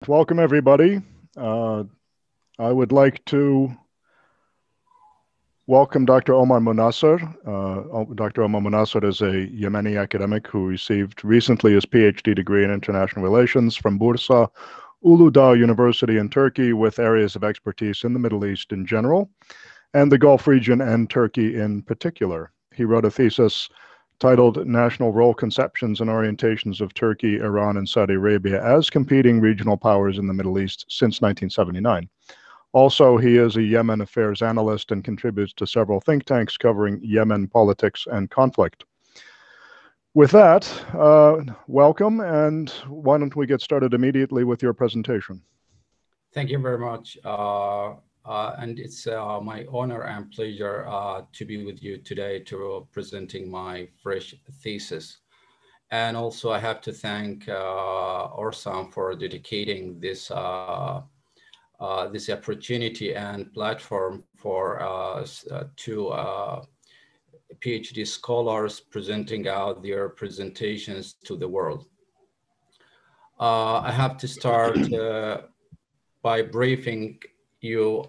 Welcome, everybody. Uh, I would like to welcome Dr. Omar Munassar. Dr. Omar Munassar is a Yemeni academic who received recently his PhD degree in international relations from Bursa Uludağ University in Turkey, with areas of expertise in the Middle East in general and the Gulf region and Turkey in particular. He wrote a thesis titled National Role Conceptions and Orientations of Turkey, Iran, and Saudi Arabia as Competing Regional Powers in the Middle East since 1979. Also, he is a Yemen affairs analyst and contributes to several think tanks covering Yemen politics and conflict. With that, welcome, and why don't we get started immediately with your presentation? Thank you very much. And it's my honor and pleasure to be with you today to presenting my fresh thesis. And also I have to thank Orsan for dedicating this this opportunity and platform for two PhD scholars presenting out their presentations to the world. I have to start by briefing you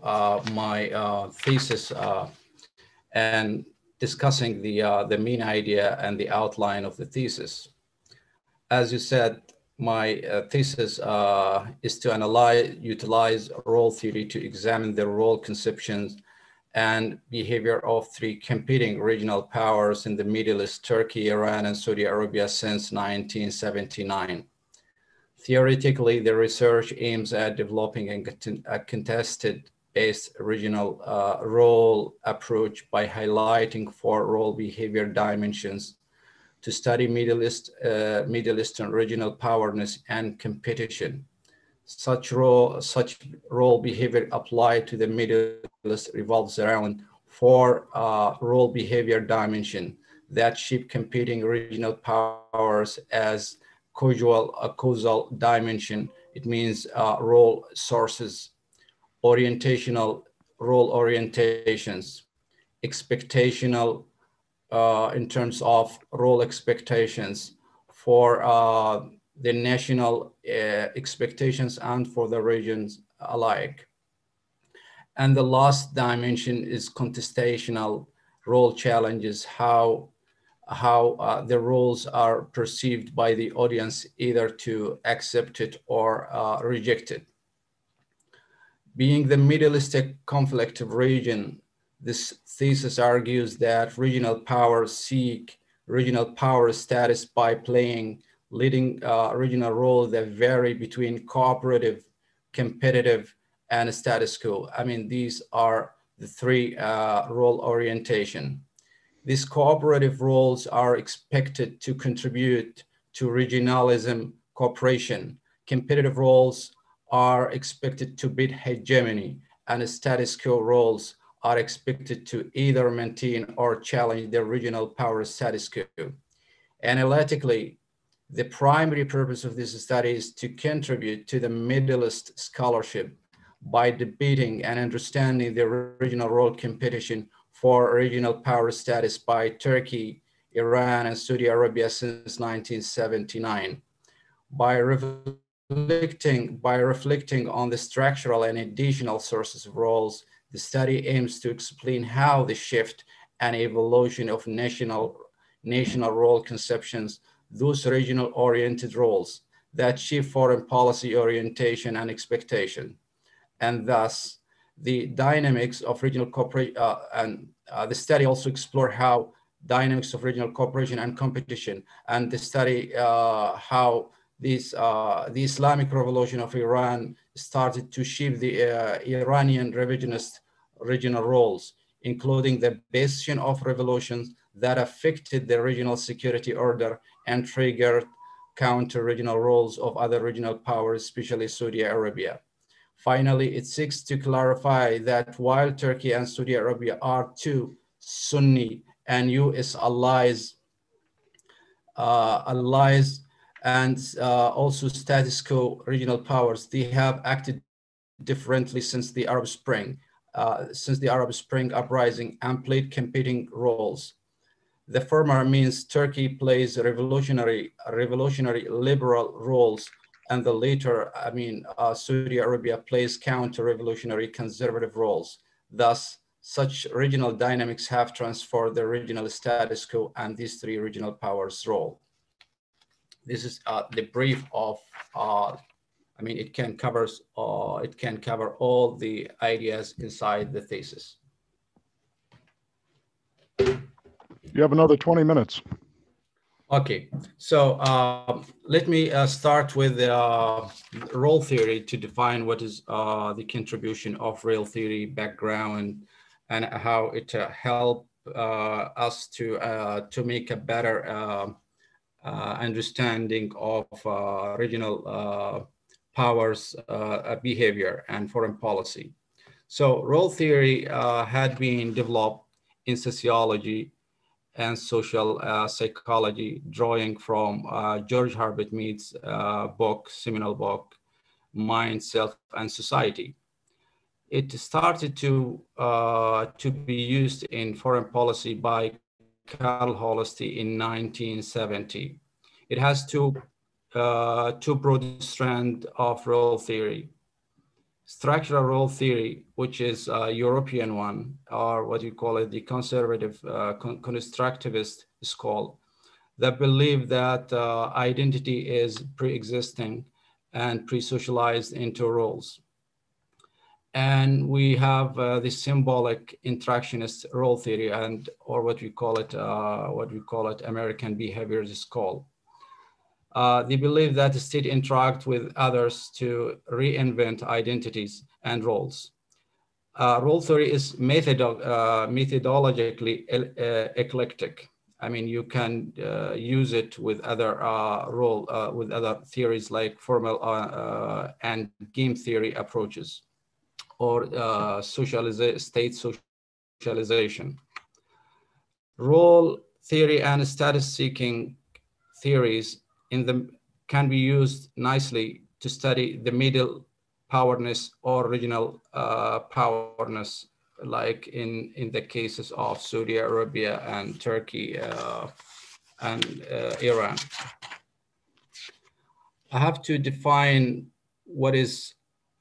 my thesis and discussing the main idea and the outline of the thesis. As you said, my thesis is to utilize role theory to examine the role conceptions and behavior of three competing regional powers in the Middle East: Turkey, Iran, and Saudi Arabia since 1979. Theoretically, the research aims at developing a contested-based regional role approach by highlighting four role behavior dimensions to study Middle Eastern regional powerness and competition. Such role behavior applied to the Middle East revolves around four role behavior dimension that shape competing regional powers as causal dimension. It means role sources, orientational role orientations, expectational in terms of role expectations for the national expectations and for the regions alike. And the last dimension is contestational role challenges, how the roles are perceived by the audience, either to accept it or reject it. Being the Middle East a conflictive region, this thesis argues that regional powers seek regional power status by playing leading regional roles that vary between cooperative, competitive, and status quo. I mean, these are the three role orientation. These cooperative roles are expected to contribute to regionalism cooperation. Competitive roles are expected to beat hegemony, and status quo roles are expected to either maintain or challenge the regional power status quo. Analytically, the primary purpose of this study is to contribute to the Middle East scholarship by debating and understanding the regional role competition for regional power status by Turkey, Iran, and Saudi Arabia since 1979. By reflecting on the structural and additional sources of roles, the study aims to explain how the shift and evolution of national role conceptions, those regional-oriented roles that shape foreign policy orientation and expectation, and thus the dynamics of regional cooperation. The study also explore how dynamics of regional cooperation and competition, and the study how the Islamic Revolution of Iran started to shape the Iranian revisionist regional roles, including the bastion of revolutions that affected the regional security order and triggered counter-regional roles of other regional powers, especially Saudi Arabia. Finally, it seeks to clarify that while Turkey and Saudi Arabia are two Sunni and US allies and also status quo regional powers, they have acted differently since the Arab Spring uprising and played competing roles. The former means Turkey plays revolutionary liberal roles and the later, Saudi Arabia plays counter-revolutionary conservative roles. Thus, such regional dynamics have transformed the regional status quo and these three regional powers' role. This is the brief of, it can cover all the ideas inside the thesis. You have another 20 minutes. Okay, so let me start with role theory to define what is the contribution of role theory background and how it help us to make a better understanding of regional powers behavior and foreign policy. So role theory had been developed in sociology and social psychology, drawing from George Herbert Mead's seminal book, Mind, Self, and Society. It started to be used in foreign policy by Karl Holstein in 1970. It has two broad strands of role theory. Structural role theory, which is a European one, or what you call it, the conservative constructivist school, that believe that identity is pre-existing and pre-socialized into roles. And we have the symbolic interactionist role theory, or what we call it American behaviorist school. They believe that the state interacts with others to reinvent identities and roles. Role theory is methodologically eclectic. You can use it with other with other theories like formal and game theory approaches, or state socialization. Role theory and status-seeking theories can be used nicely to study the middle powerness or regional powerness, like in the cases of Saudi Arabia and Turkey and Iran. I have to define what is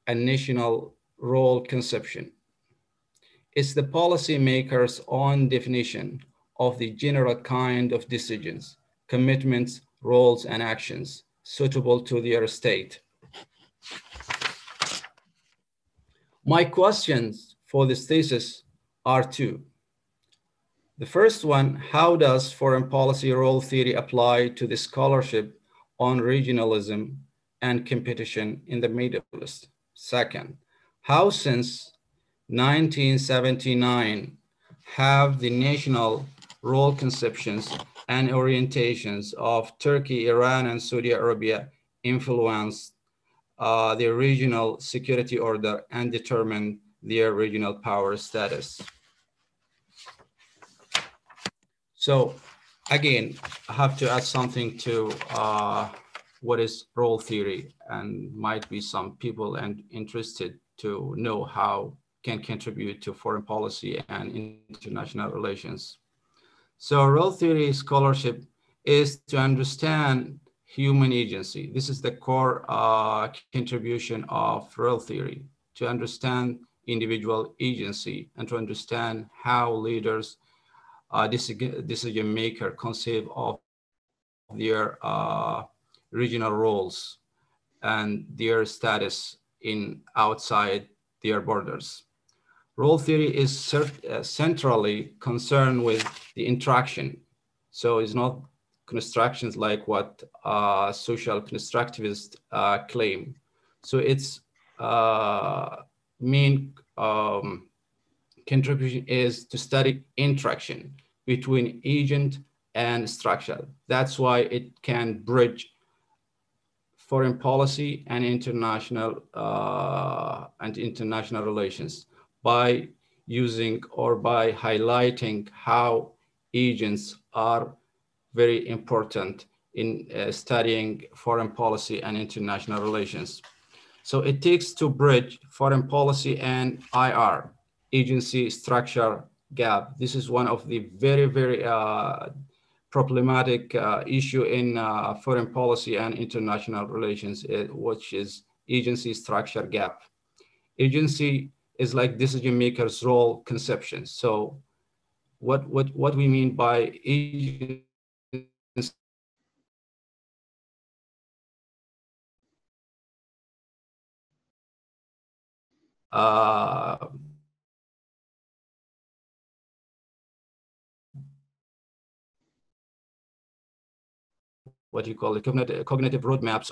a national role conception. It's the policymaker's own definition of the general kind of decisions, commitments, roles, and actions suitable to their state. My questions for this thesis are two. The first one, how does foreign policy role theory apply to the scholarship on regionalism and competition in the Middle East? Second, how since 1979 have the national role conceptions and orientations of Turkey, Iran, and Saudi Arabia influenced their regional security order and determined their regional power status? So again, I have to add something to what is role theory, and might be some people interested to know how can contribute to foreign policy and international relations. So role theory scholarship is to understand human agency. This is the core contribution of role theory, to understand individual agency and to understand how leaders, decision maker conceive of their regional roles and their status in outside their borders. Role theory is centrally concerned with the interaction. So it's not constructions like what social constructivists claim. So its main contribution is to study interaction between agent and structure. That's why it can bridge foreign policy and international relations by using or by highlighting how agents are very important in studying foreign policy and international relations. So it takes to bridge foreign policy and IR, agency structure gap. This is one of the very, very problematic issue in foreign policy and international relations, which is agency structure gap. Agency is like decision makers' role conception. So what we mean by agency what you call it, cognitive roadmaps.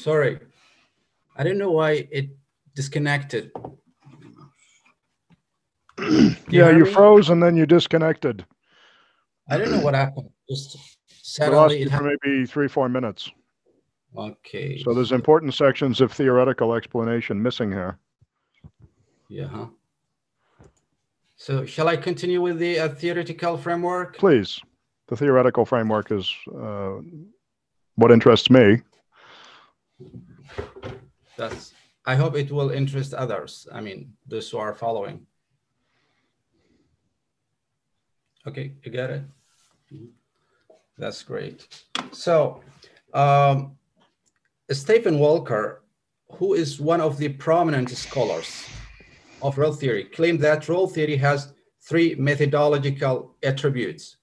Sorry, I don't know why it disconnected. Yeah, you froze and then you disconnected. I don't know what happened. Just We lost suddenly you for maybe 3-4 minutes. Okay. So there's important sections of theoretical explanation missing here. Yeah. So shall I continue with the theoretical framework? Please. The theoretical framework is what interests me. I hope it will interest others. I mean, those who are following. Okay, you got it? That's great. So Stephen Walker, who is one of the prominent scholars of role theory, claimed that role theory has 3 methodological attributes.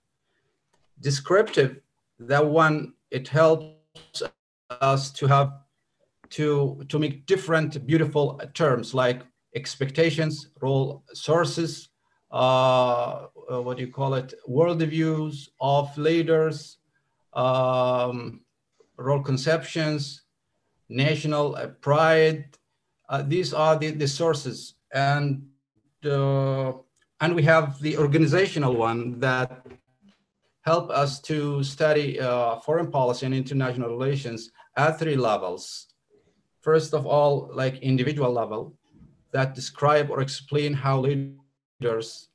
Descriptive, that one, it helps us to make different beautiful terms like expectations, role sources, what do you call it, worldviews of leaders, role conceptions, national pride. These are the sources, and we have the organizational one that help us to study foreign policy and international relations at 3 levels. First of all, like individual level, that describe or explain how leaders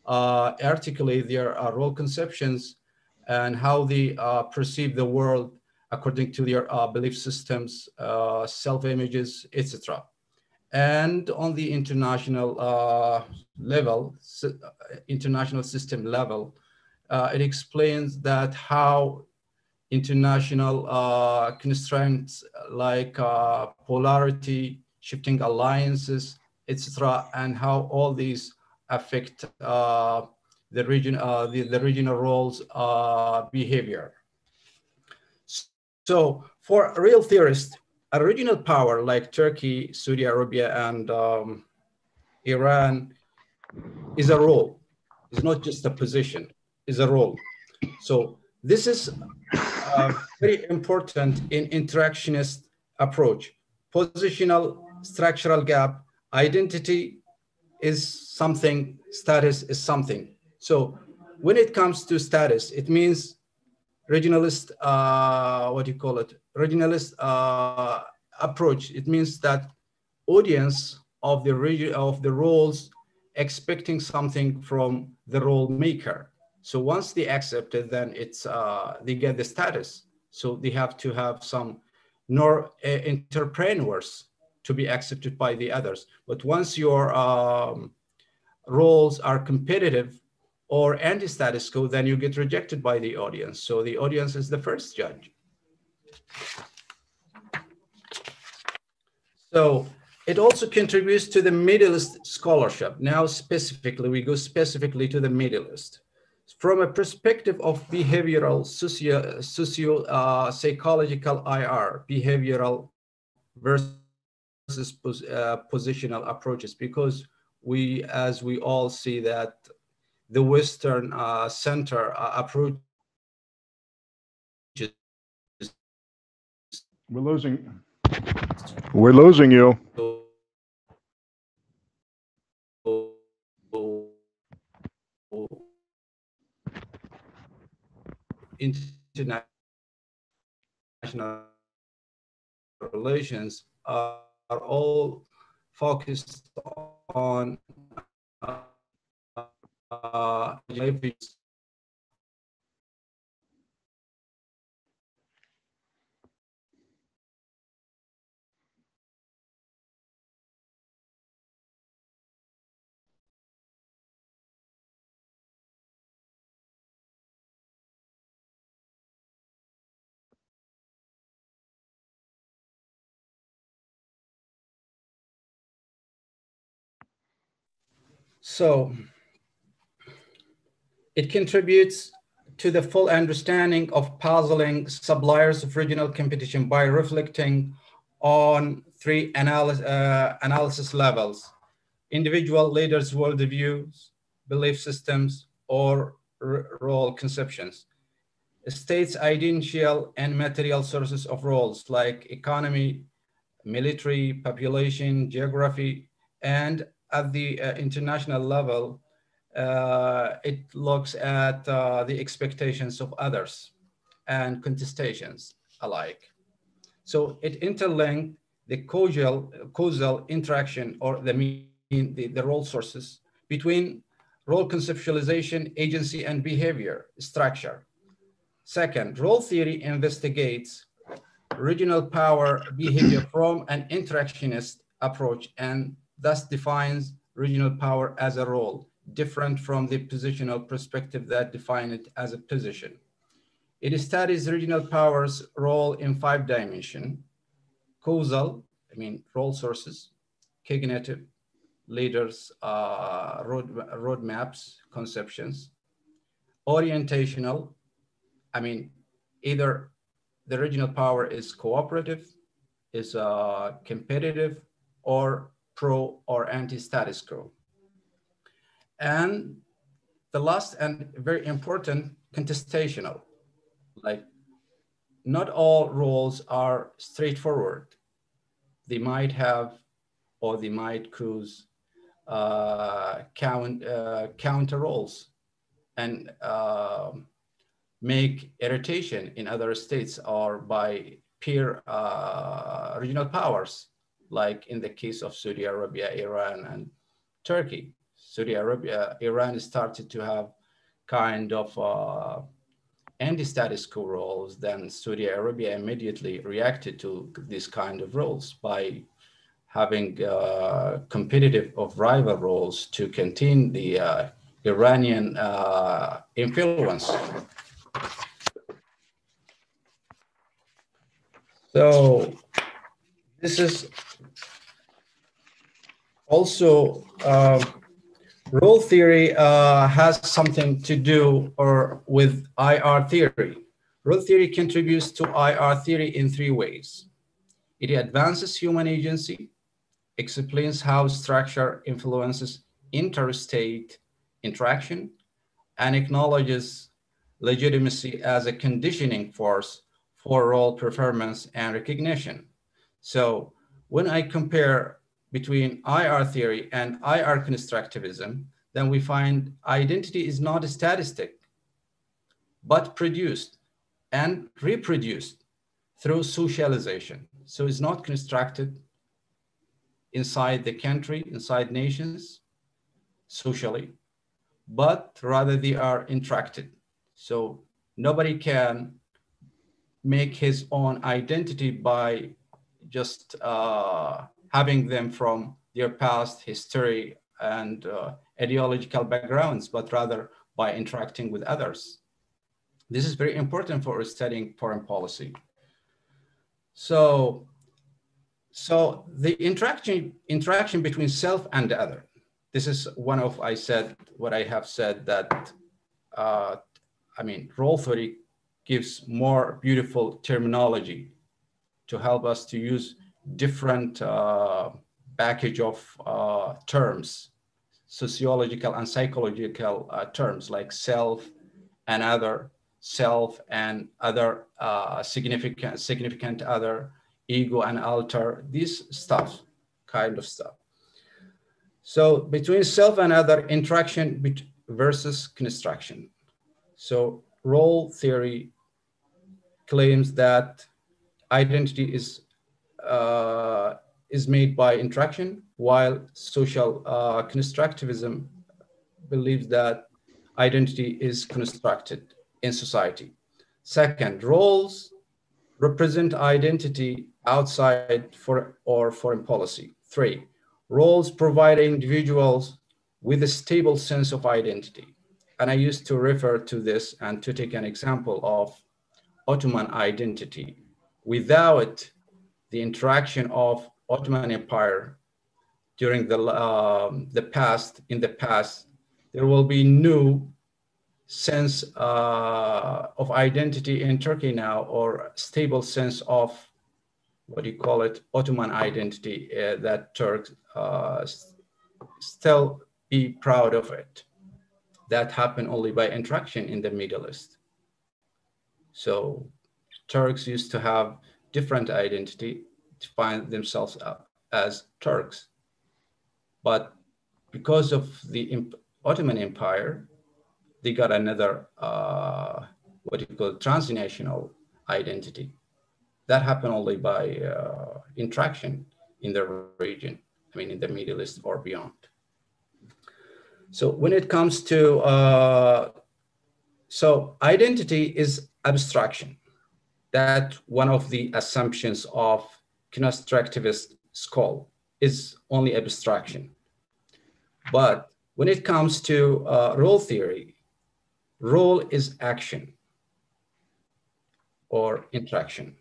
articulate their role conceptions and how they perceive the world according to their belief systems, self-images, etc. And on the international level, international system level, it explains that how international constraints like polarity, shifting alliances, etc., and how all these affect the regional roles behavior. So for a real theorist, a regional power like Turkey, Saudi Arabia, and Iran is a role. It's not just a position, it's a role. So this is very important in interactionist approach. Positional, structural gap, identity is something, status is something. So when it comes to status, it means regionalist, what do you call it? Regionalist approach. It means that audience of the region of the roles expecting something from the role maker. So once they accept it, then it's they get the status. So they have to have some entrepreneurs to be accepted by the others. But once your roles are competitive, or anti-status quo, then you get rejected by the audience. So the audience is the first judge. So it also contributes to the Middle East scholarship. Now specifically, we go specifically to the Middle East. From a perspective of behavioral, psychological IR, behavioral versus positional approaches, because as we all see that the Western center approach. We're losing you. International relations are all focused on so it contributes to the full understanding of puzzling sub-layers of regional competition by reflecting on three analysis levels: individual leaders' worldviews, belief systems, or role conceptions. States' identical and material sources of roles like economy, military, population, geography, and at the international level, it looks at the expectations of others and contestations alike. So it interlinked the causal interaction, or the role sources between role conceptualization, agency, and behavior structure. Second, role theory investigates regional power behavior from an interactionist approach, and thus defines regional power as a role, different from the positional perspective that define it as a position. It studies regional power's role in 5 dimensions: causal, role sources; cognitive, leaders, roadmaps, conceptions; orientational, either the regional power is cooperative, is competitive, or pro or anti-status quo. And the last and very important, contestational. Like, not all roles are straightforward. They might have, or they might cause counter roles and make irritation in other states or by peer regional powers, like in the case of Saudi Arabia, Iran, and Turkey. Saudi Arabia, Iran started to have kind of anti-status quo roles. Then Saudi Arabia immediately reacted to this kind of roles by having competitive of rival roles to contain the Iranian influence. So this is also role theory has something to do with IR theory. Role theory contributes to IR theory in 3 ways. It advances human agency, explains how structure influences interstate interaction, and acknowledges legitimacy as a conditioning force for role performance and recognition. So when I compare between IR theory and IR constructivism, then we find identity is not a statistic, but produced and reproduced through socialization. So it's not constructed inside the country, inside nations, socially, but rather they are interacted. So nobody can make his own identity by just having them from their past history and ideological backgrounds, but rather by interacting with others. This is very important for studying foreign policy. So the interaction between self and the other. This is one of what I have said that, role theory gives more beautiful terminology to help us to use different package of terms, sociological and psychological terms like self and other, significant other, ego and alter, this stuff, kind of stuff. So between self and other, interaction versus construction. So role theory claims that identity is made by interaction, while social constructivism believes that identity is constructed in society. Second, roles represent identity outside or foreign policy. Three, roles provide individuals with a stable sense of identity. And I used to refer to this and to take an example of Ottoman identity. Without the interaction of Ottoman Empire during the past, there will be no sense of identity in Turkey now, or stable sense of, what do you call it, Ottoman identity, that Turks still be proud of it. That happened only by interaction in the Middle East. So Turks used to have different identity to find themselves as Turks. But because of the Ottoman Empire, they got another, what you call, transnational identity. That happened only by interaction in the region, in the Middle East or beyond. So when it comes to, so identity is abstraction. That one of the assumptions of constructivist school is only abstraction. But when it comes to role theory, role is action or interaction.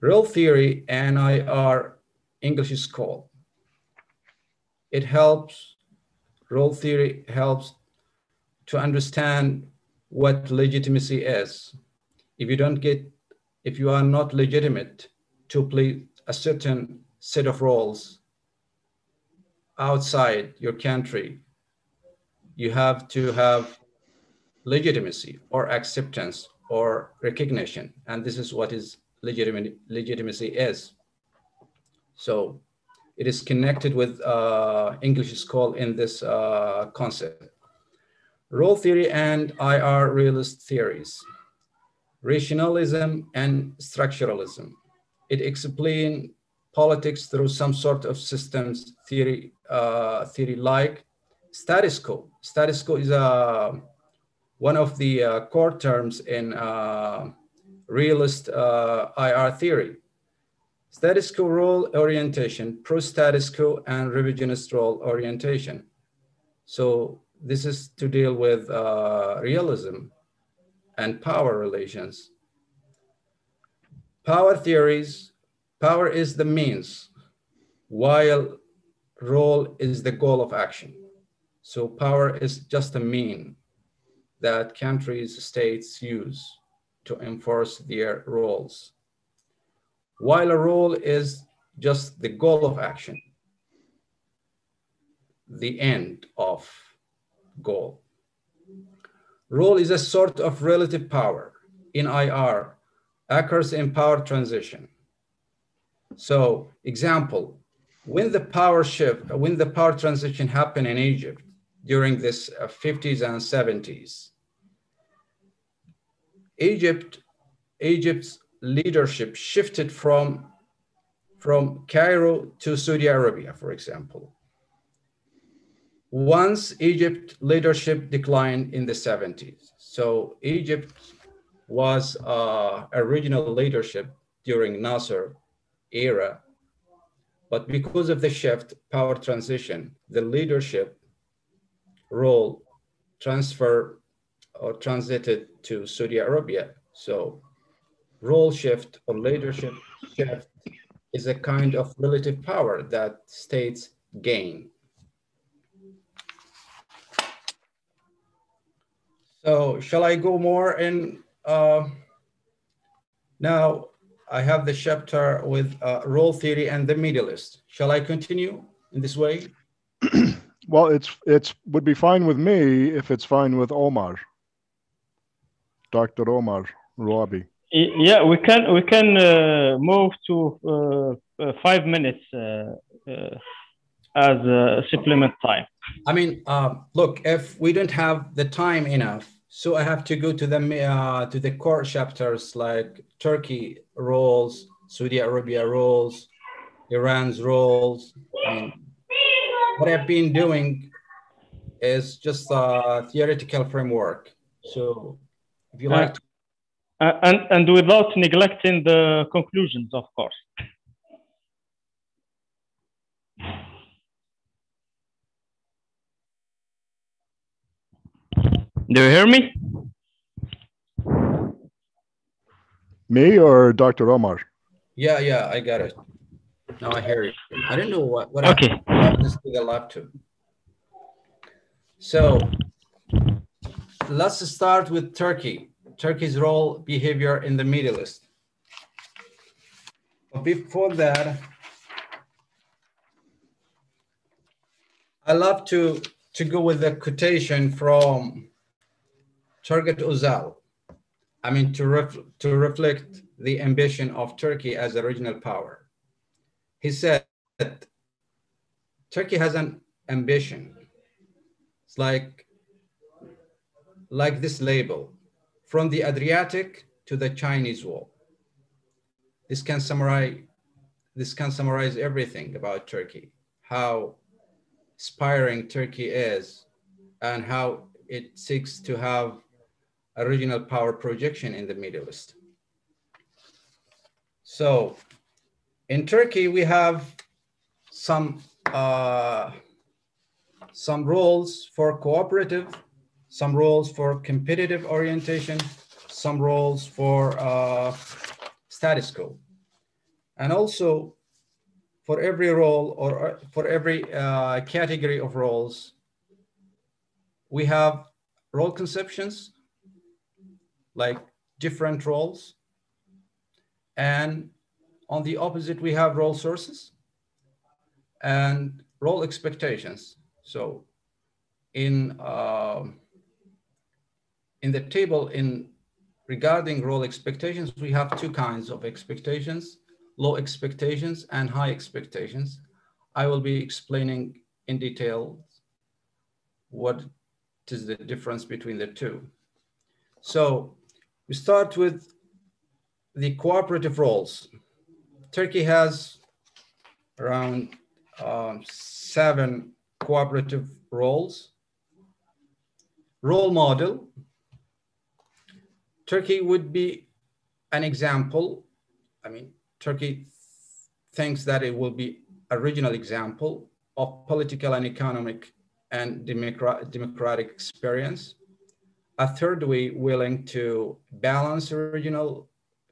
Role theory, NIR English school, role theory helps to understand what legitimacy is. If you are not legitimate to play a certain set of roles outside your country, you have to have legitimacy or acceptance or recognition. And this is what is legitimacy is. So it is connected with English school in this concept. Role theory and IR realist theories. Rationalism and structuralism. It explains politics through some sort of systems theory, like status quo. Status quo is one of the core terms in realist IR theory. Status quo role orientation, pro-status quo, and revisionist role orientation. So this is to deal with realism and power relations. Power theories, power is the means, while role is the goal of action. So power is just a mean that countries, states use to enforce their roles, while a role is just the goal of action, the end of goal. Role is a sort of relative power in IR, occurs in power transition. So example, when the power transition happened in Egypt during this 50s and 70s, Egypt's leadership shifted from Cairo to Saudi Arabia, for example. Once Egypt leadership declined in the 70s. So Egypt was a regional leadership during Nasser era, but because of the shift, power transition, the leadership role transfer or transited to Saudi Arabia. So role shift or leadership shift is a kind of relative power that states gain. So shall I go more in? Now I have the chapter with role theory and the Middle East. Shall I continue in this way? Well, it's would be fine with me if it's fine with Omar, Dr. Omar Rabi. Yeah, we can move to 5 minutes as supplement time. I mean, look, if we don't have the time enough, so I have to go to the core chapters like Turkey roles, Saudi Arabia roles, Iran's roles. I mean, what I've been doing is just a theoretical framework. So if you like to... and without neglecting the conclusions, of course. Do you hear me? Me or Dr. Omar? Yeah, I got it. Now I hear you. I don't know what Okay. happens to the laptop. So let's start with Turkey. Turkey's role, behavior in the Middle East. But before that, I love to go with the quotation from Turgut Özal. I mean, to reflect the ambition of Turkey as a regional power. He said, Turkey has an ambition. It's like this label, from the Adriatic to the Chinese Wall. This can summarize everything about Turkey, how aspiring Turkey is, and how it seeks to have a regional power projection in the Middle East. So in Turkey, we have some roles for cooperative, some roles for competitive orientation, some roles for status quo. And also for every role or for every category of roles, we have role conceptions, like different roles. And on the opposite, we have role sources and role expectations. So in the table regarding role expectations, we have two kinds of expectations: low expectations and high expectations. I will be explaining in detail what is the difference between the two. So we start with the cooperative roles. Turkey has around 7 cooperative roles. Role model. Turkey would be an example. I mean, Turkey thinks that it will be a regional example of political and economic and democratic experience. A third way, willing to balance regional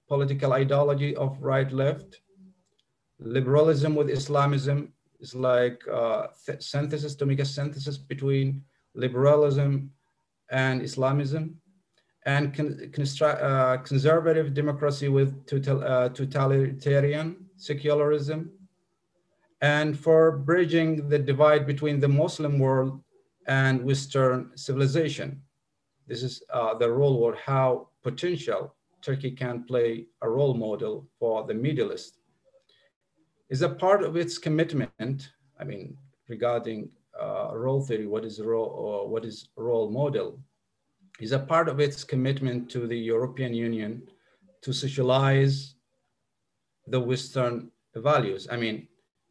political ideology of right-left. Liberalism with Islamism is like synthesis, to make a synthesis between liberalism and Islamism. And conservative democracy with totalitarian secularism, and for bridging the divide between the Muslim world and Western civilization. This is the role, or how potential Turkey can play a role model for the Middle East. Is a part of its commitment, I mean, regarding role theory, what is role model, is a part of its commitment to the European Union to socialize the Western values. I mean,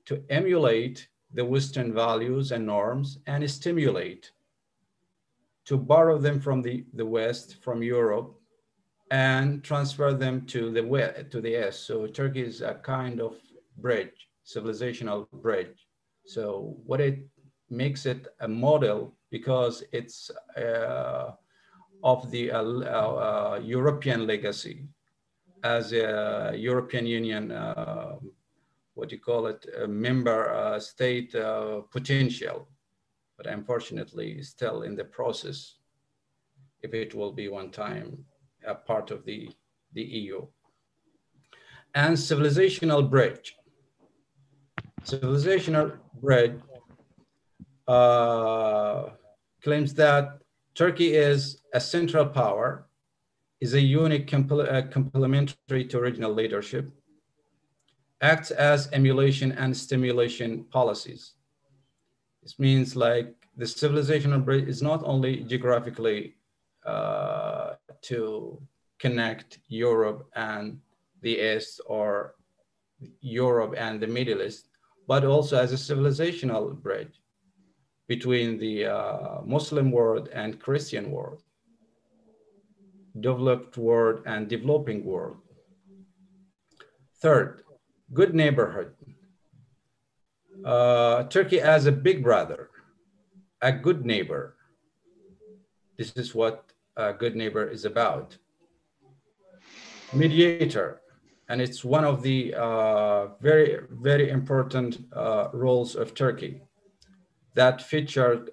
to emulate the Western values and norms and stimulate, to borrow them from the West, from Europe, and transfer them to the West, to the East. So Turkey is a kind of bridge, civilizational bridge. So what it makes it a model because it's of the European legacy as a European Union, what do you call it, a member state potential, but unfortunately still in the process, if it will be one time a part of the EU. And civilizational bridge. Civilizational bridge claims that Turkey is a central power, is a unique complementary to regional leadership, acts as emulation and stimulation policies. This means like the civilizational bridge is not only geographically to connect Europe and the East or Europe and the Middle East, but also as a civilizational bridge between the Muslim world and Christian world, developed world and developing world. Third, good neighborhood. Turkey as a big brother, a good neighbor. This is what a good neighbor is about. Mediator, and it's one of the very, very important roles of Turkey that featured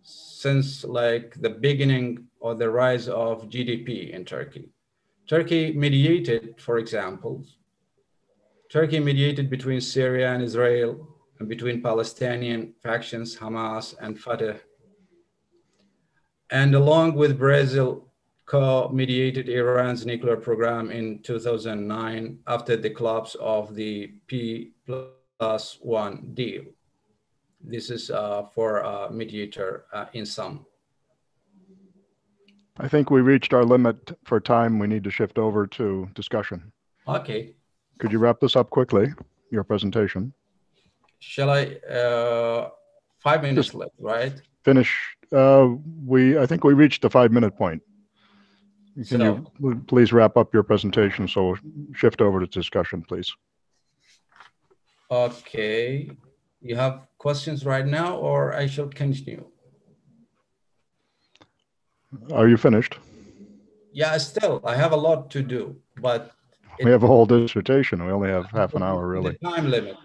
since like the beginning or the rise of GDP in Turkey. Turkey mediated, for example, Turkey mediated between Syria and Israel and between Palestinian factions, Hamas and Fatah. And along with Brazil, co-mediated Iran's nuclear program in 2009 after the collapse of the P+1 deal. This is for a mediator in sum. I think we reached our limit for time. We need to shift over to discussion. Okay. Could you wrap this up quickly, your presentation? Shall I? 5 minutes left, right? Finish. I think we reached the 5-minute point. Can you please wrap up your presentation? So we'll shift over to discussion, please. Okay. You have questions right now, or I shall continue? Are you finished? Yeah, still, I have a lot to do, but we have a whole dissertation. We only have half an hour, really. The time limit.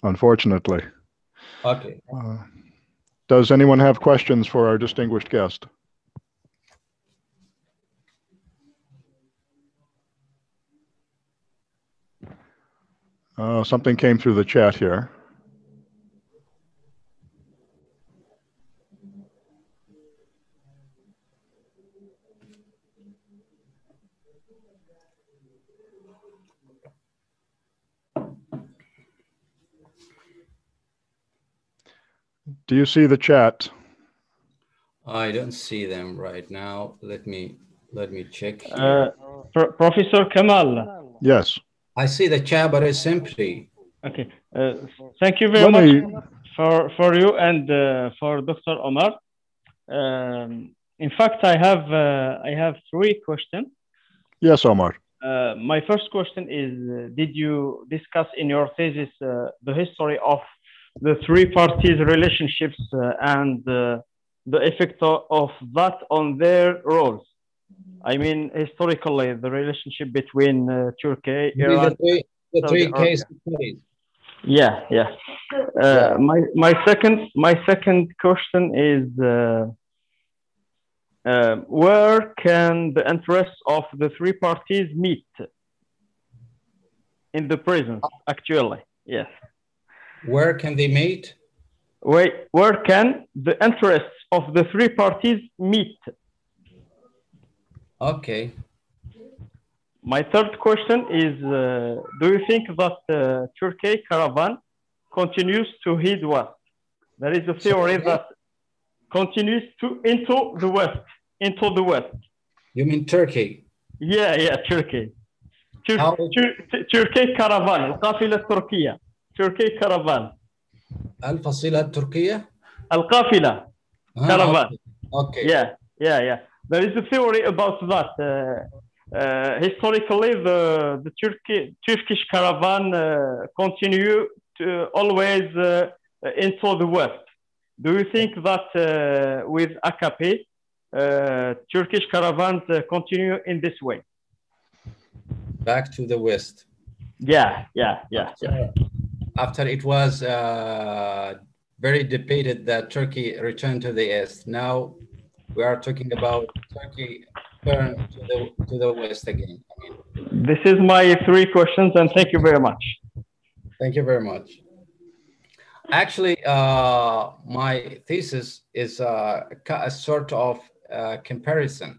Unfortunately. Okay. Does anyone have questions for our distinguished guest? Something came through the chat here. Do you see the chat? I don't see them right now. Let me check. Professor Kamel. Yes. I see the chat, but it's empty. Okay. Thank you very much for you and for Dr. Omar. In fact, I have 3 questions. Yes, Omar. My first question is: did you discuss in your thesis the history of the 3 parties' relationships and the effect of that on their roles? I mean, historically, the relationship between Turkey, Iran, the 3 cases. Yeah. My second question is: where can the interests of the 3 parties meet in the present? Actually, yes. Where can they meet? Where can the interests of the 3 parties meet? Okay. My third question is, do you think that Turkey caravan continues to head west? There is a theory that continues into the west. You mean Turkey? Yeah, Turkey. Turkey caravan, القافلة التركية. Turkey caravan. الفصيلة التركية? القافلة caravan. Okay. Yeah. There is a theory about that. Historically, the Turkish caravan continue to always into the west. Do you think that with AKP, Turkish caravans continue in this way? Back to the West. Yeah. After it was very debated that Turkey returned to the East. Now we are talking about Turkey turn to the West again. This is my 3 questions, and thank you very much. Thank you very much. Actually, my thesis is a sort of comparisons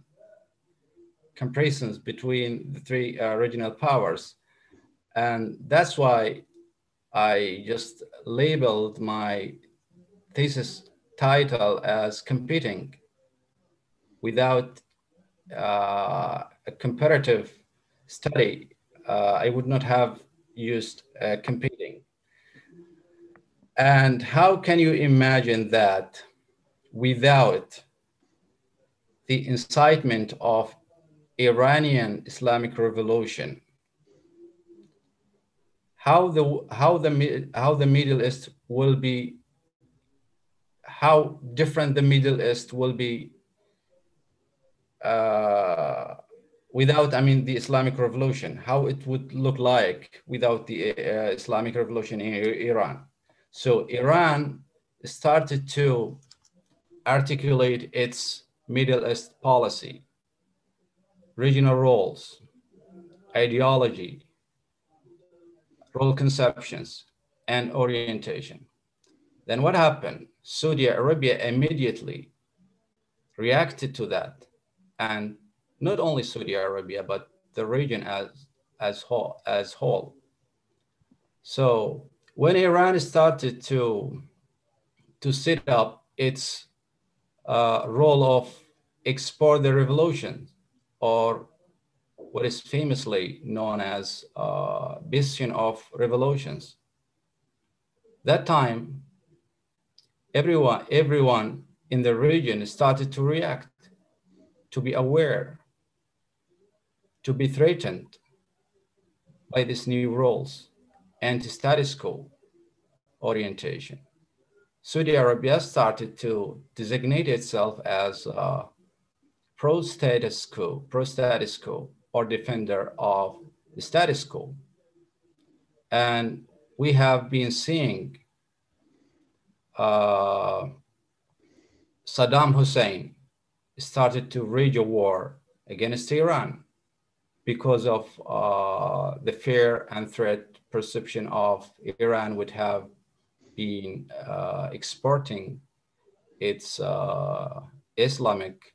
between the 3 regional powers. And that's why I just labeled my thesis title as competing. Without a comparative study, I would not have used competing. And how can you imagine that without the incitement of Iranian Islamic Revolution, how the Middle East will be, how different the Middle East will be without, the Islamic Revolution, how it would look like without the Islamic Revolution in Iran. So Iran started to articulate its Middle East policy, regional roles, ideology, role conceptions, and orientation. Then what happened? Saudi Arabia immediately reacted to that. And not only Saudi Arabia, but the region as whole. So when Iran started to set up its role of export the revolution, or what is famously known as bastion of revolutions, that time everyone in the region started to react, to be aware, to be threatened by these new roles, anti-status quo orientation. Saudi Arabia started to designate itself as pro-status quo, or defender of the status quo. And we have been seeing Saddam Hussein started to wage a war against Iran because of the fear and threat perception of Iran would have been exporting its Islamic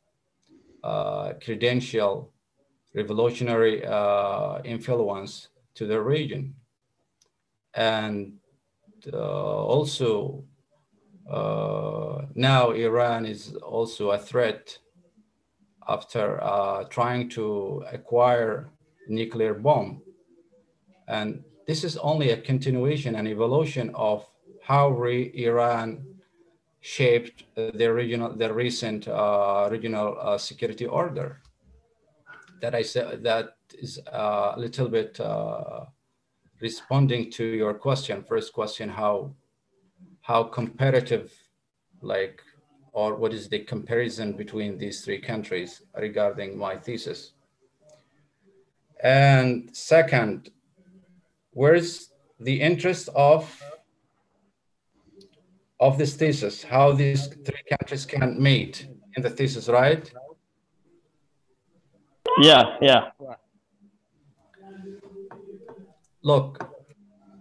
credential, revolutionary influence to the region. And also now Iran is also a threat after trying to acquire nuclear bomb. And this is only a continuation and evolution of how Iran shaped the recent regional security order. That I said, that is a little bit responding to your question, first question, how comparative, like, or what is the comparison between these 3 countries regarding my thesis. And second, where's the interest of this thesis, how these 3 countries can meet in the thesis, right? Yeah. Look,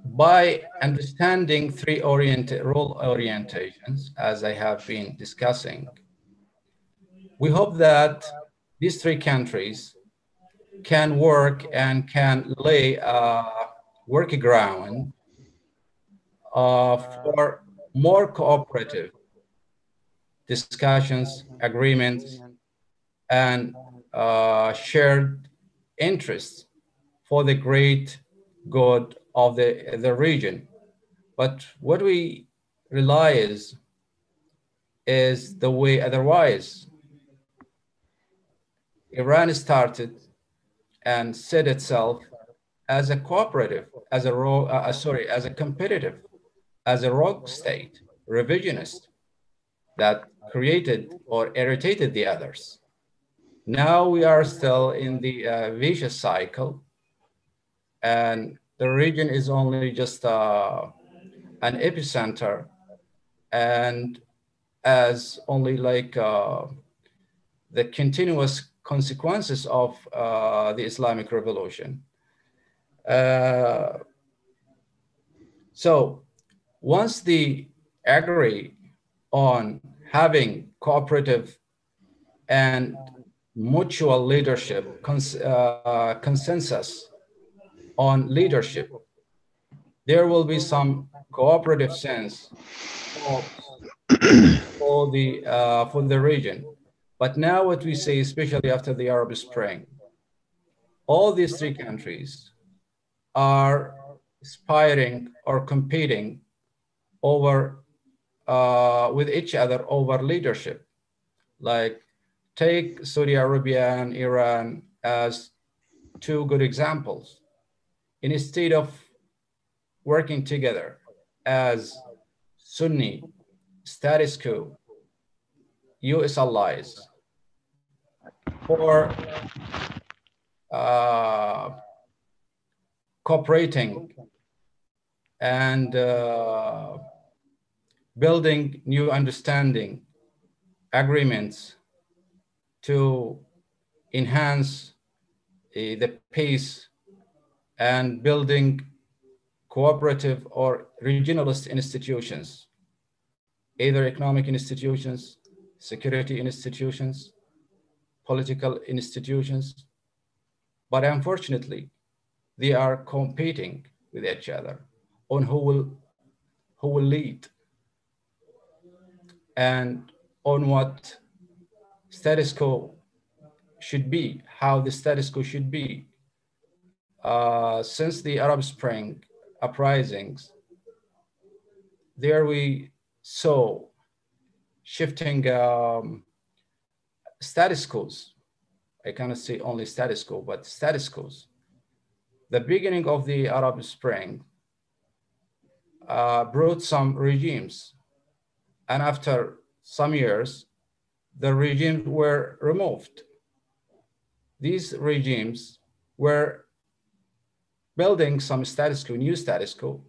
by understanding 3 role orientations, as I have been discussing, we hope that these 3 countries can work and can lay a work ground for more cooperative discussions, agreements, and shared interests for the great good of the region. But what we realize is the way otherwise. Iran started and set itself as a cooperative, as a competitive, as a rogue state, revisionist. that created or irritated the others. Now we are still in the vicious cycle, and the region is only just an epicenter, and as only like the continuous consequences of the Islamic Revolution. So once they agree on having cooperative and mutual leadership, consensus on leadership, there will be some cooperative sense for the region. But now what we see, especially after the Arab Spring, all these three countries are aspiring or competing over with each other over leadership. Like take Saudi Arabia and Iran as two good examples. Instead of working together as Sunni status quo US allies for cooperating and building new understanding agreements to enhance the pace and building cooperative or regionalist institutions, either economic institutions, security institutions, political institutions. But unfortunately, they are competing with each other on who will lead and on what status quo should be, how the status quo should be. Since the Arab Spring uprisings, there we saw shifting status quos. I cannot say only status quo, but status quos. The beginning of the Arab Spring brought some regimes, and after some years, the regimes were removed. These regimes were building some status quo, new status quo,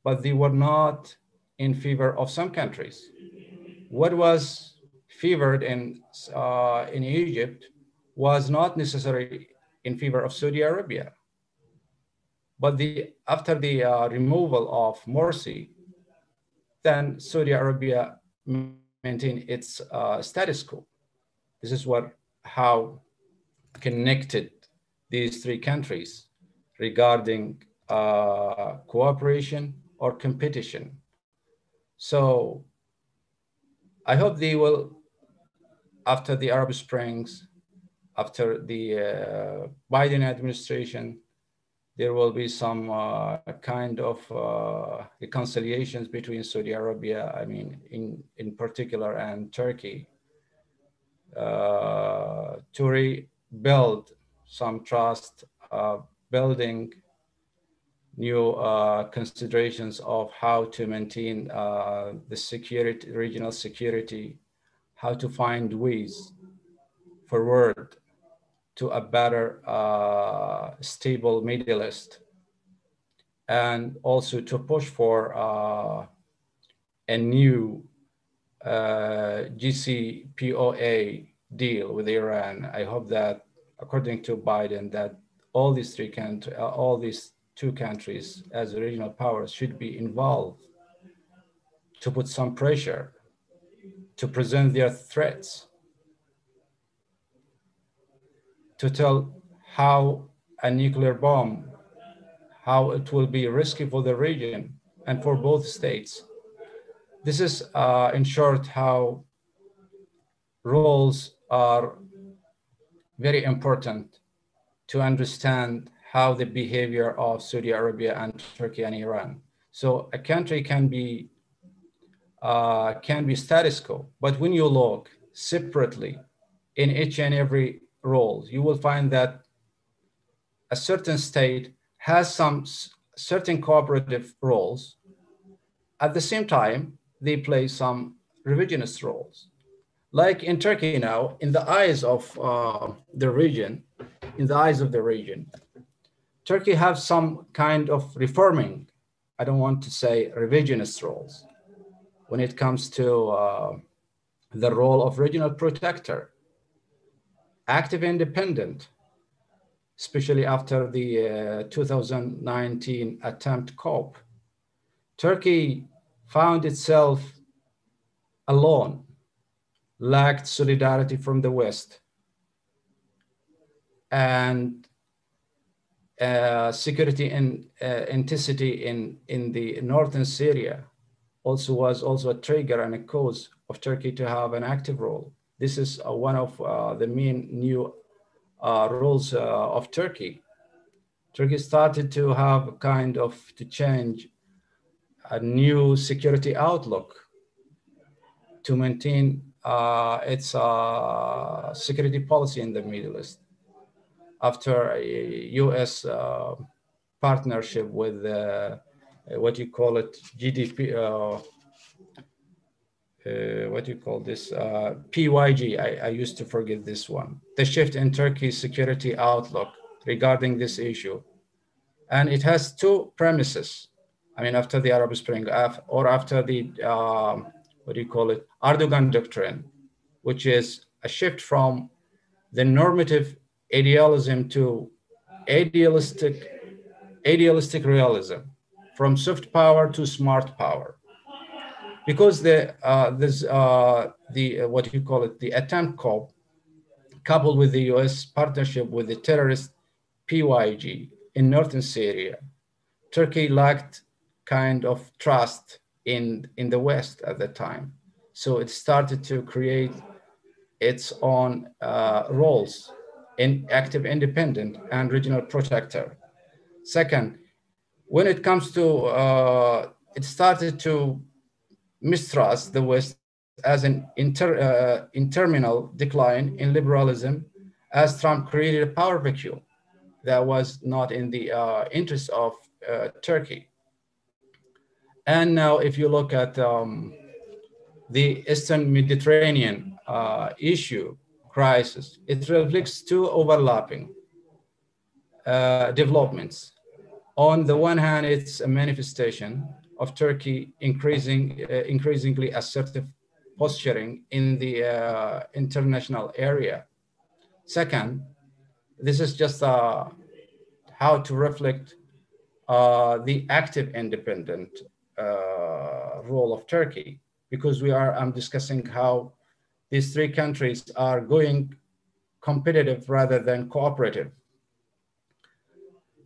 but they were not in favor of some countries. What was favored in Egypt was not necessarily in favor of Saudi Arabia. But after the removal of Morsi, then Saudi Arabia maintained its status quo. This is how connected these three countries regarding cooperation or competition. So I hope they will, after the Arab Springs, after the Biden administration, there will be some kind of reconciliations between Saudi Arabia, I mean, in particular, and Turkey, to rebuild some trust, building new considerations of how to maintain the security, regional security, how to find ways forward to a better stable Middle East, and also to push for a new GCPOA deal with Iran. I hope that, according to Biden, that all these two countries as regional powers should be involved to put some pressure to present their threats, to tell how a nuclear bomb, how it will be risky for the region and for both states. This is, in short, how roles are very important to understand how the behavior of Saudi Arabia and Turkey and Iran. So a country can be status quo, but when you look separately in each and every role, you will find that a certain state has some certain cooperative roles. At the same time, they play some revisionist roles. Like in Turkey now, in the eyes of the region, Turkey has some kind of reforming, I don't want to say revisionist roles, when it comes to the role of regional protector, active independent, especially after the 2019 attempt COP. Turkey found itself alone, lacked solidarity from the West, and security and intensity in the northern Syria was also a trigger and a cause of Turkey to have an active role. This is one of the main new roles of Turkey. Turkey started to have to change a new security outlook to maintain its security policy in the Middle East after a U.S. partnership with what you call it, GDP, what do you call this? PYG, I used to forget this one. The shift in Turkey's security outlook regarding this issue. And it has two premises. I mean, after the Arab Spring or after the, what do you call it? Argon doctrine, which is a shift from the normative idealism to idealistic realism, from soft power to smart power. Because what do you call it? The attempt COP, coupled with the US partnership with the terrorist PYG in northern Syria, Turkey lacked kind of trust in the West at the time. So it started to create its own roles in active independent and regional protector. Second, when it comes to, it started to mistrust the West as an interminable decline in liberalism, as Trump created a power vacuum that was not in the interest of Turkey. And now if you look at the Eastern Mediterranean issue, crisis, it reflects two overlapping developments. On the one hand, it's a manifestation of Turkey increasingly assertive posturing in the international area. Second, this is just how to reflect the active independent role of Turkey, because I'm discussing how these three countries are going competitive rather than cooperative.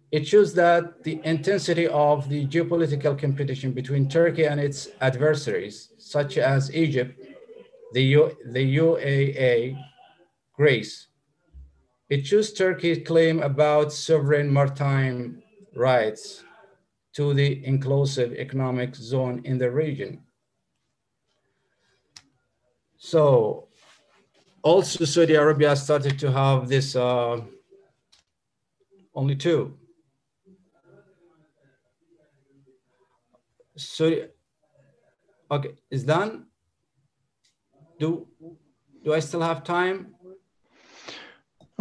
It shows that the intensity of the geopolitical competition between Turkey and its adversaries, such as Egypt, the UAE, Greece. It shows Turkey's claim about sovereign maritime rights to the inclusive economic zone in the region. So also Saudi Arabia started to have this only two. So, okay, is done? Do I still have time?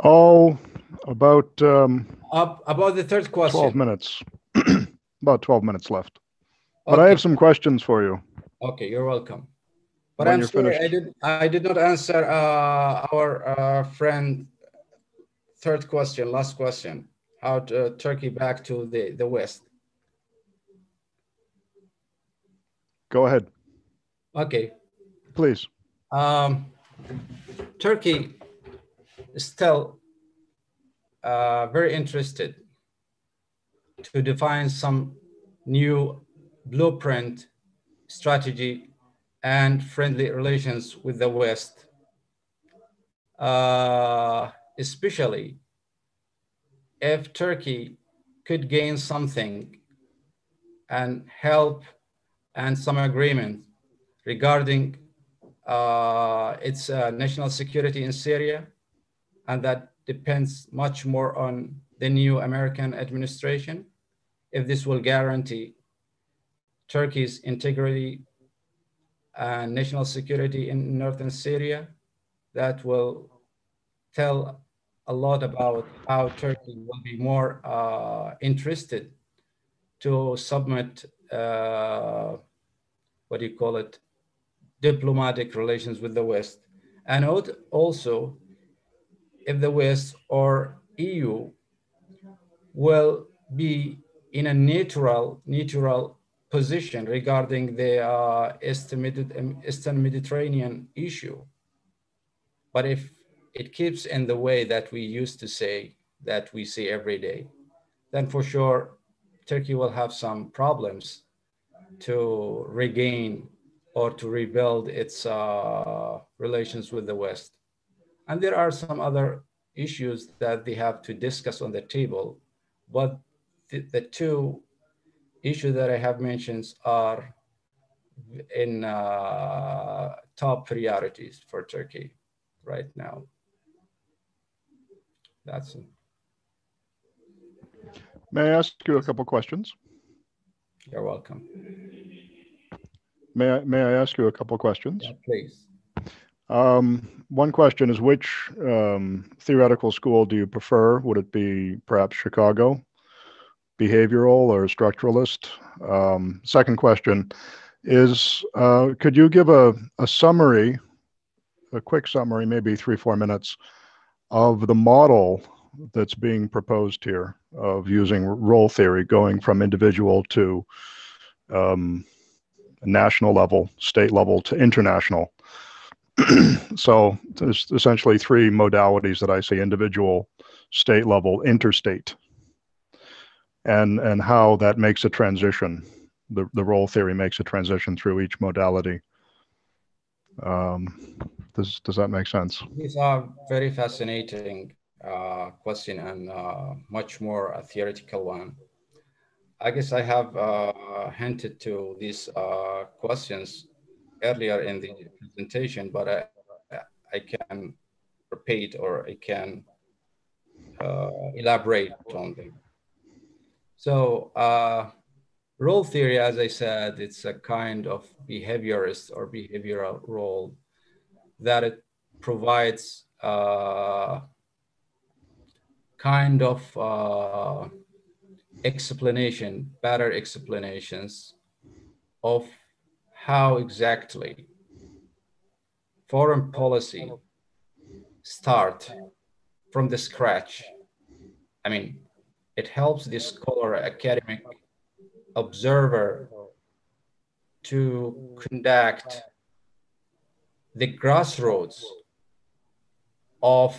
Oh, about the third question. 12 minutes. About 12 minutes left. But I have some questions for you. Okay, you're welcome. But When I'm sorry, finished. I did not answer our friend third question, last question. How Turkey back to the West? Go ahead. Okay. Please. Turkey is still very interested to define some new blueprint, strategy, and friendly relations with the West, especially if Turkey could gain something and help and some agreement regarding its national security in Syria, and that depends much more on the new American administration, if this will guarantee Turkey's integrity and national security in northern Syria. That will tell a lot about how Turkey will be more interested to submit, what do you call it, diplomatic relations with the West. And also, if the West or EU will be in a neutral position regarding the Eastern Mediterranean issue. But if it keeps in the way that we used to say, that we see every day, then for sure, Turkey will have some problems to regain or to rebuild its relations with the West. And there are some other issues that they have to discuss on the table. But the two issues that I have mentioned are in top priorities for Turkey right now. That's it. May I ask you a couple questions? You're welcome. May I ask you a couple questions? Yeah, please. One question is, which theoretical school do you prefer? Would it be perhaps Chicago, behavioral or structuralist? Second question is, could you give a summary, a quick summary, maybe 3-4 minutes, of the model that's being proposed here of using role theory, going from individual to national level, state level to international? So there's essentially 3 modalities that I see: individual, state level, interstate, and how that makes a transition. The role theory makes a transition through each modality. Does that make sense? These are very fascinating question and much more a theoretical one. I guess I have hinted to these questions earlier in the presentation, but I can repeat or I can elaborate on them. So role theory, as I said, it's a kind of behaviorist or behavioral role that it provides kind of explanation, better explanations of how exactly foreign policy start from the scratch. I mean, it helps the scholar, academic observer to conduct the grassroots of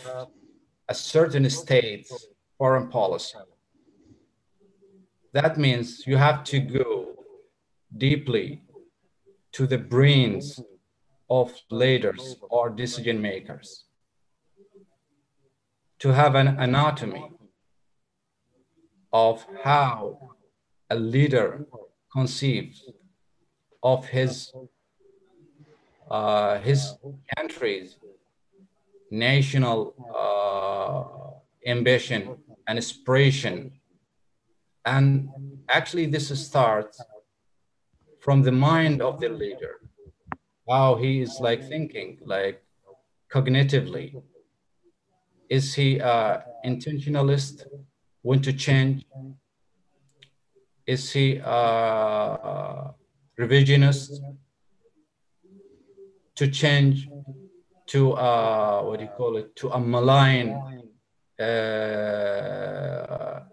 a certain state's foreign policy. That means you have to go deeply to the brains of leaders or decision makers to have an anatomy of how a leader conceives of his country's national ambition and aspiration. And actually this starts from the mind of the leader, how he is like thinking, like cognitively. Is he intentionalist, want to change? Is he revisionist, to change to what do you call it, to a malign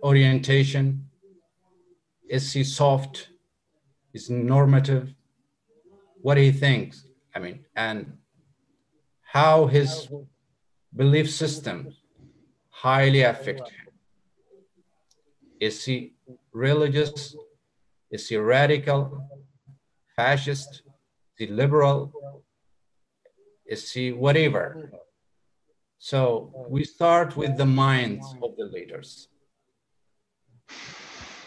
orientation? Is he soft? Is normative? What he thinks, I mean, and how his belief system highly affect him. Is he religious? Is he radical, fascist? Is he liberal? Is he whatever? So we start with the minds of the leaders,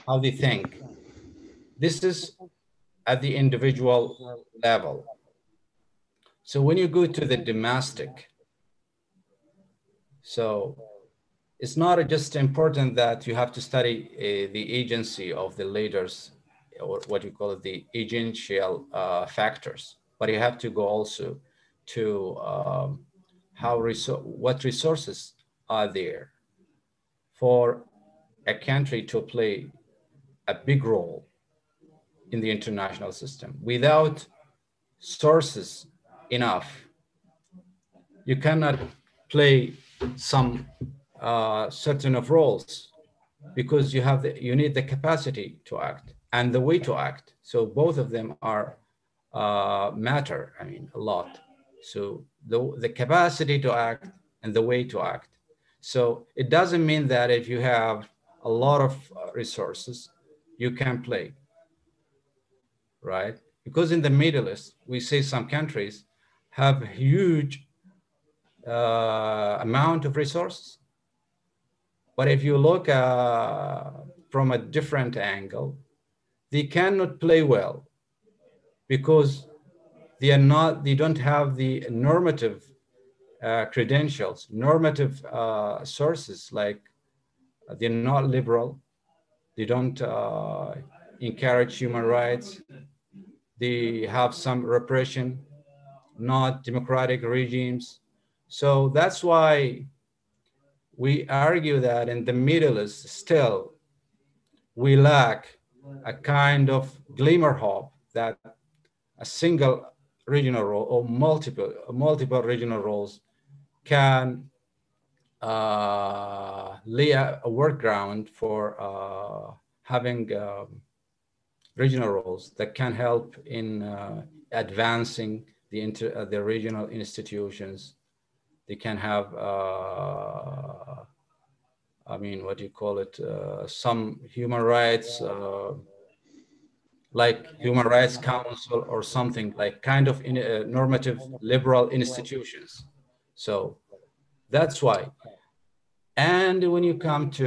how they think. This is at the individual level. So when you go to the domestic, so it's not just important that you have to study the agency of the leaders, or what you call it, the agential factors. but you have to go also to what resources are there for a country to play a big role in the international system. Without sources enough, you cannot play some certain of roles, because you need the capacity to act and the way to act. So both of them are matter, I mean, a lot. So the capacity to act and the way to act. So it doesn't mean that if you have a lot of resources, you can play, right? Because in the Middle East, we say some countries have huge amount of resources. But if you look from a different angle, they cannot play well because they don't have the normative credentials, normative sources, like they're not liberal, they don't encourage human rights, they have some repression, not democratic regimes. So that's why we argue that in the Middle East still we lack a kind of glimmer hope that a single regional role or multiple regional roles can lay a work ground for having regional roles that can help in advancing the regional institutions. They can have, I mean, what do you call it? Some human rights, like Human Rights Council or something, like kind of normative liberal institutions. So that's why. And when you come to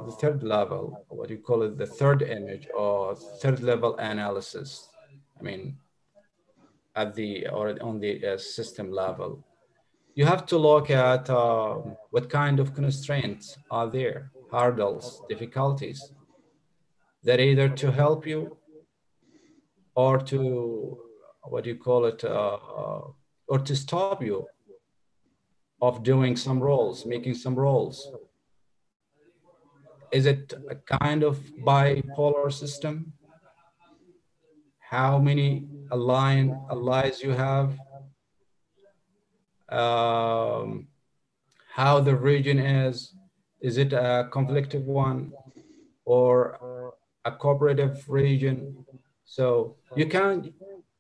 the third level, what do you call it? The third image or third level analysis. I mean, on the system level, you have to look at what kind of constraints are there, hurdles, difficulties, that either to help you or to, what do you call it, or to stop you of doing some roles, making some roles. Is it a kind of bipolar system? How many allies you have? How the region is it a conflictive one or a cooperative region? So you can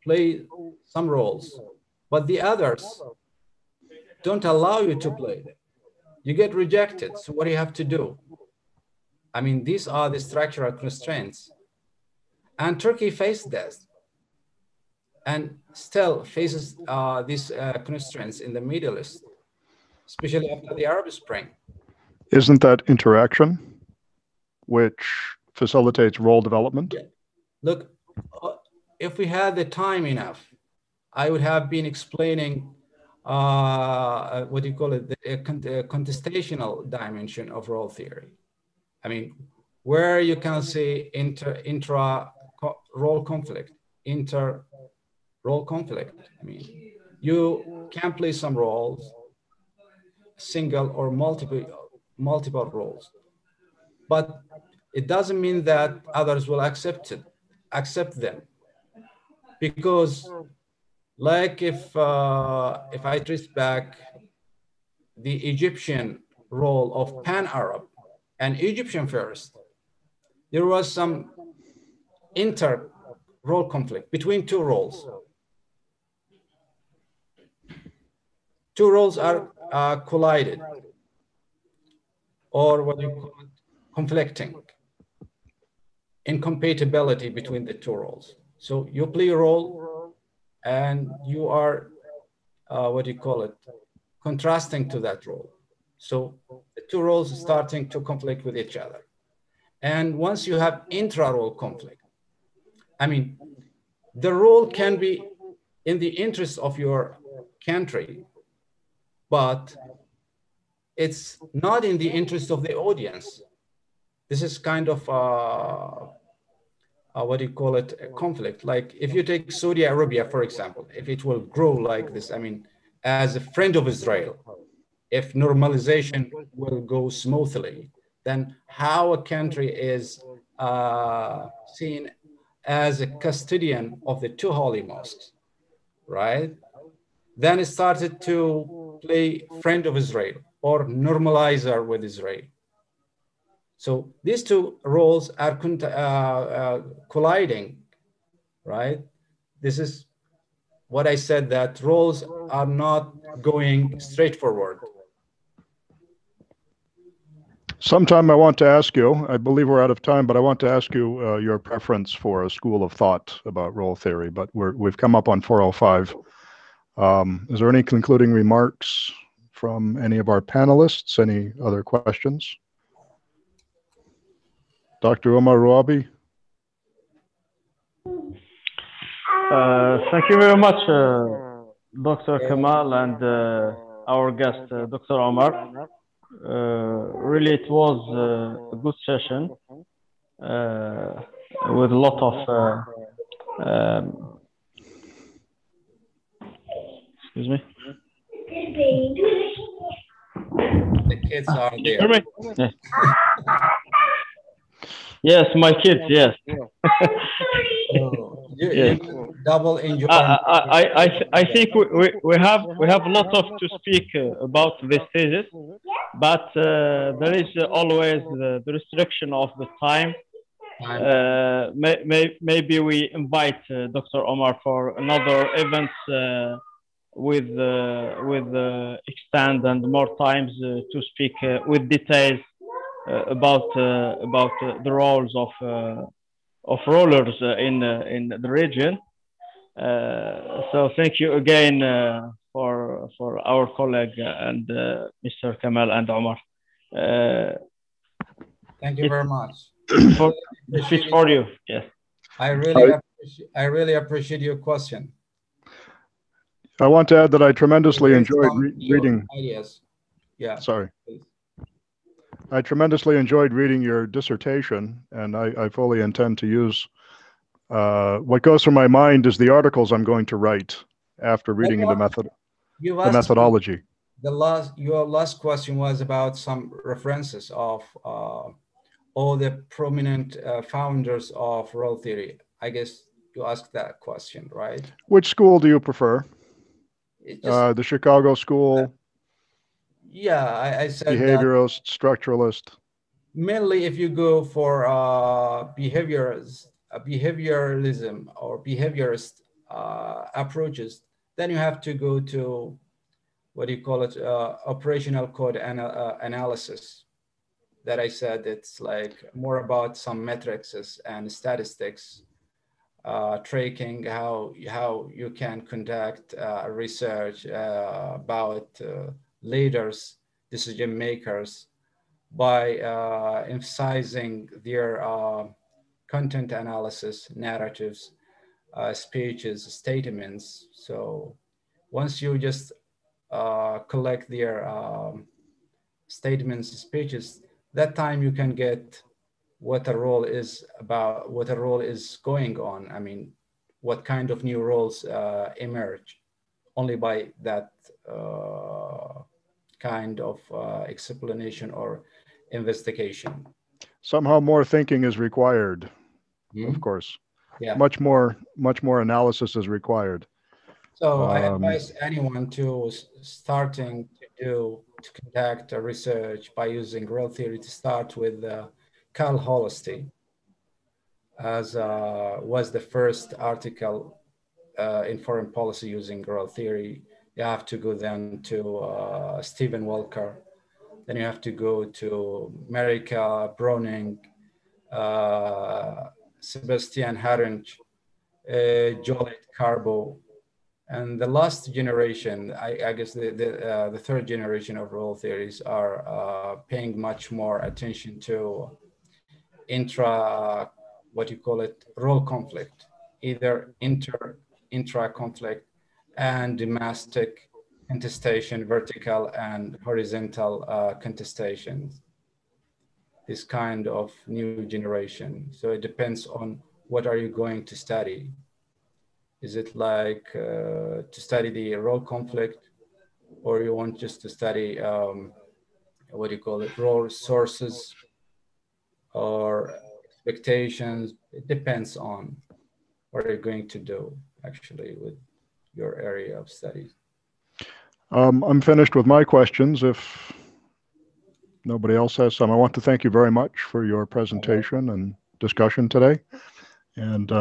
play some roles, but the others don't allow you to play them. You get rejected. So what do you have to do? I mean, these are the structural constraints. And Turkey faced this and still faces these constraints in the Middle East, especially after the Arab Spring. Isn't that interaction which facilitates role development? Yeah. Look, if we had the time enough, I would have been explaining what do you call it, the contestational dimension of role theory. I mean, where you can see intra role conflict, inter role conflict. I mean, you can play some roles, single or multiple roles, but it doesn't mean that others will accept them, because like if I trace back the Egyptian role of pan-Arab and Egyptian first, there was some inter-role conflict between two roles. Two roles are collided, or what you call it, conflicting, incompatibility between the two roles. So you play a role and you are, what do you call it, contrasting to that role. So the two roles are starting to conflict with each other. And once you have intra-role conflict, I mean, the role can be in the interest of your country, but it's not in the interest of the audience. This is kind of what do you call it, a conflict. Like if you take Saudi Arabia, for example, if it will grow like this, I mean, as a friend of Israel, if normalization will go smoothly, then how a country is seen as a custodian of the two holy mosques, right? Then it started to play friend of Israel or normalizer with Israel. So these two roles are colliding, right? This is what I said, that roles are not going straightforward. Sometime I want to ask you, I believe we're out of time, but I want to ask you your preference for a school of thought about role theory, but we've come up on 4:05. Is there any concluding remarks from any of our panelists? Any other questions? Dr. Omar Rouabi? Thank you very much, Dr. Kamel and our guest, Dr. Omar. Really, it was a good session with a lot of excuse me. The kids are there. Yes. Yes, my kids. Yes. You double enjoy. I think we have a lot of to speak about this thesis, but there is always the restriction of the time. Maybe we invite Dr. Omar for another event with extend and more times to speak with details about the roles of rollers in the region. So thank you again for our colleague and Mr. Kamel and Omar. Thank you very much. For the speech for you. Yes. I really appreciate your question. I want to add that I tremendously enjoyed reading ideas. Yeah. Sorry. Please. I tremendously enjoyed reading your dissertation, and I fully intend to use what goes through my mind is the articles I'm going to write after reading the methodology. Your last question was about some references of all the prominent founders of role theory. I guess you asked that question, right? Which school do you prefer? The Chicago school? Yeah, I said behaviorist, structuralist. Mainly if you go for behaviorism or behaviorist approaches, then you have to go to, what do you call it, operational code analysis. That I said it's like more about some metrics and statistics, tracking how you can conduct research about leaders, decision makers, by emphasizing their content analysis, narratives, speeches, statements. So once you just collect their statements, speeches, that time you can get what a role is about, what a role is going on. I mean, what kind of new roles emerge only by that kind of explanation or investigation. Somehow more thinking is required, of course. Yeah. Much more analysis is required. So I advise anyone to conduct a research by using role theory to start with Carl Hollister, as was the first article in foreign policy using role theory. You have to go then to Stephen Walker. Then you have to go to Marika Browning, Sebastian Harench, Jolette Carbo, and the last generation, I guess the third generation of role theories are paying much more attention to role conflict, either intra conflict and domestic contestation, vertical and horizontal contestations. This kind of new generation. So it depends on what are you going to study? Is it like to study the role conflict, or you want just to study, what do you call it, role sources or expectations? It depends on what are you going to do actually with your area of study. I'm finished with my questions. If nobody else has some, I want to thank you very much for your presentation and discussion today. And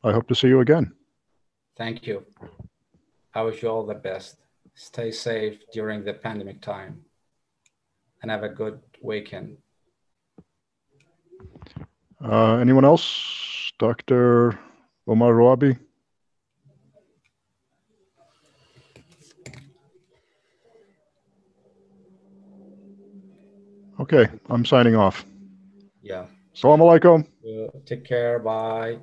I hope to see you again. Thank you. I wish you all the best. Stay safe during the pandemic time and have a good weekend. Anyone else? Dr. Omar Rawabi? Okay, I'm signing off. Yeah. Assalamu alaikum. Take care. Bye.